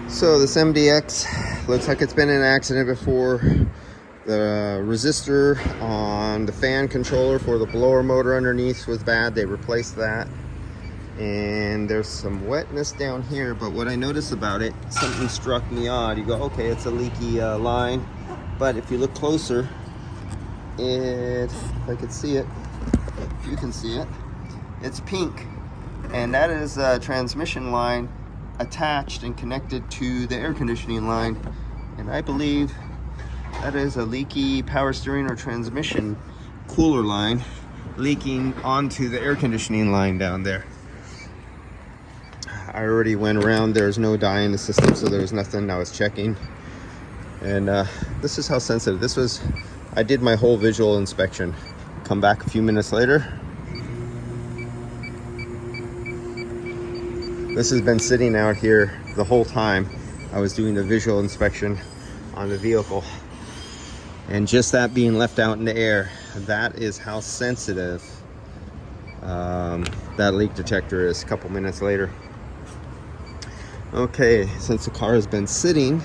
So this MDX looks like it's been in an accident before. The resistor on the fan controller for the blower motor underneath was bad. They replaced that. And there's some wetness down here, but what I noticed about it, something struck me odd. You go, okay, it's a leaky line. But if you look closer, if I could see it, if you can see it, it's pink. And that is a transmission line attached and connected to the air conditioning line. And I believe that is a leaky power steering or transmission cooler line leaking onto the air conditioning line down there. I already went around. There's no dye in the system, so there was nothing. I was checking. And this is how sensitive this was. I did my whole visual inspection. Come back a few minutes later. This has been sitting out here the whole time I was doing the visual inspection on the vehicle. And just that being left out in the air, that is how sensitive that leak detector is a couple minutes later. Okay, since the car has been sitting,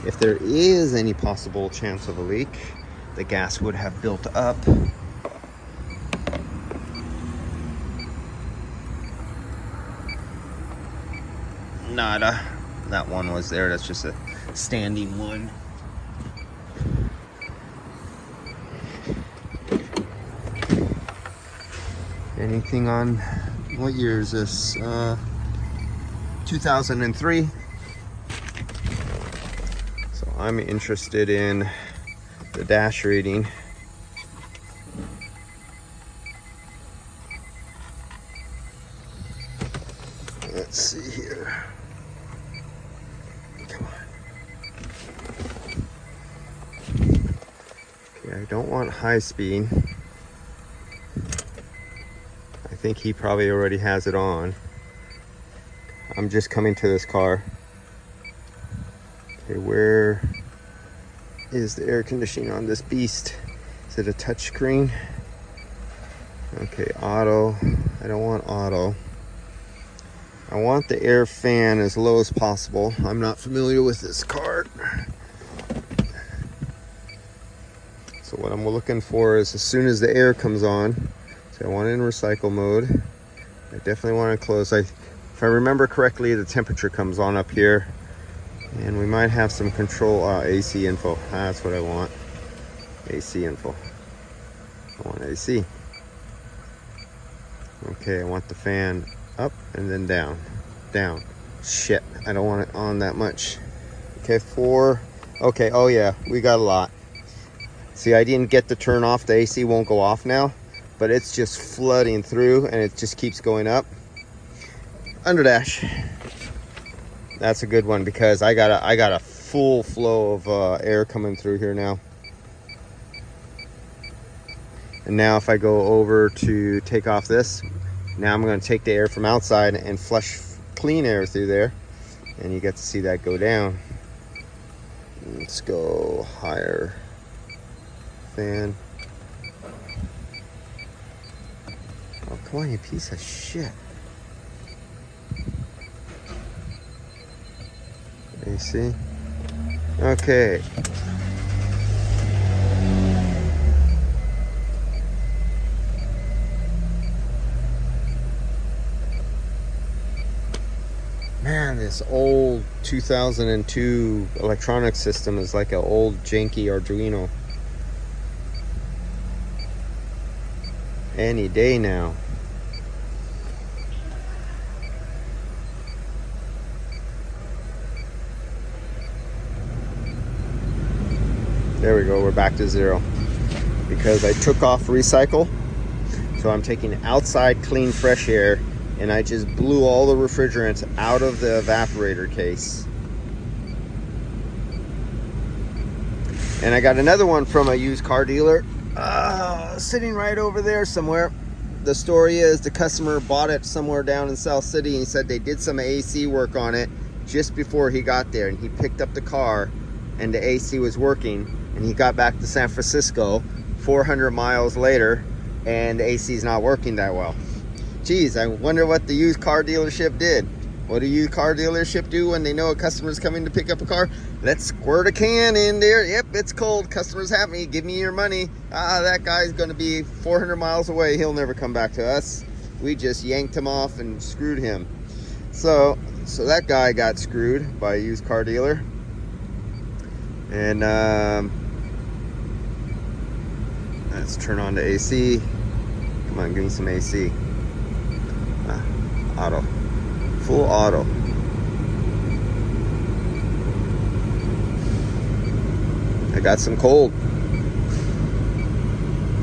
if there is any possible chance of a leak, the gas would have built up. Nada. That one was there. That's just a standing one. Anything on, what year is this? 2003. So I'm interested in the dash reading. Let's see here. Come on. Okay, I don't want high speed. I think he probably already has it on. I'm just coming to this car. Okay, where is the air conditioning on this beast? Is it a touch screen? Okay, auto. I don't want auto. I want the air fan as low as possible. I'm not familiar with this car. So what I'm looking for is as soon as the air comes on, so I want it in recycle mode. I definitely want to close. If I remember correctly, the temperature comes on up here. And we might have some control, AC info. That's what I want. AC info. I want AC. Okay, I want the fan up and then down. Down. Shit, I don't want it on that much. Okay, 4. Okay, oh yeah, we got a lot. See, I didn't get to turn off. The AC won't go off now, but it's just flooding through and it just keeps going up. Under dash. That's a good one because I got a full flow of air coming through here now. And now if I go over to take off this, now I'm going to take the air from outside and flush clean air through there, and you get to see that go down. Let's go higher. Fan. Oh, come on, you piece of shit. AC. Okay. Man, this old 2002 electronic system is like an old janky Arduino. Any day now. There we go, we're back to 0. Because I took off recycle, so I'm taking outside clean fresh air, and I just blew all the refrigerant out of the evaporator case. And I got another one from a used car dealer, sitting right over there somewhere. The story is the customer bought it somewhere down in South City, and he said they did some AC work on it just before he got there, and he picked up the car and the AC was working, and he got back to San Francisco 400 miles later and the AC is not working that well. Geez, I wonder what the used car dealership did. What do you car dealership do when they know a customer's coming to pick up a car? Let's squirt a can in there. Yep, it's cold. Customer's happy. Give me your money. That guy's going to be 400 miles away. He'll never come back to us. We just yanked him off and screwed him. So that guy got screwed by a used car dealer. And let's turn on the AC. Come on, give me some AC. Auto. Full auto. I got some cold.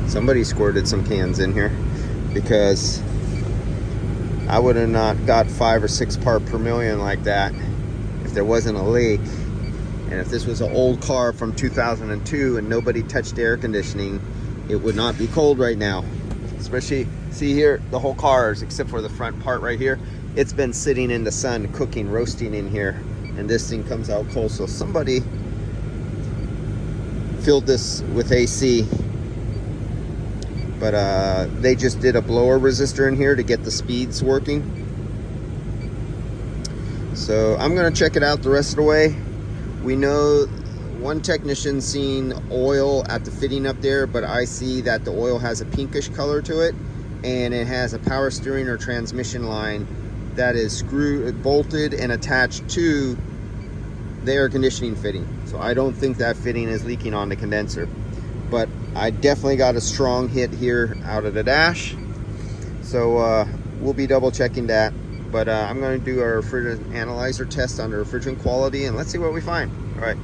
Somebody squirted some cans in here, because I would have not got 5 or 6 parts per million like that if there wasn't a leak. And if this was an old car from 2002 and nobody touched air conditioning, it would not be cold right now. Especially, see here, the whole car, except for the front part right here, it's been sitting in the sun, cooking, roasting in here, and this thing comes out cold. So somebody filled this with AC, but they just did a blower resistor in here to get the speeds working. So I'm gonna check it out the rest of the way. We know one technician seen oil at the fitting up there, but I see that the oil has a pinkish color to it, and it has a power steering or transmission line that is screwed, bolted, and attached to the air conditioning fitting. So I don't think that fitting is leaking on the condenser, but I definitely got a strong hit here out of the dash. So we'll be double checking that. But I'm going to do our refrigerant analyzer test on the refrigerant quality, and let's see what we find. All right.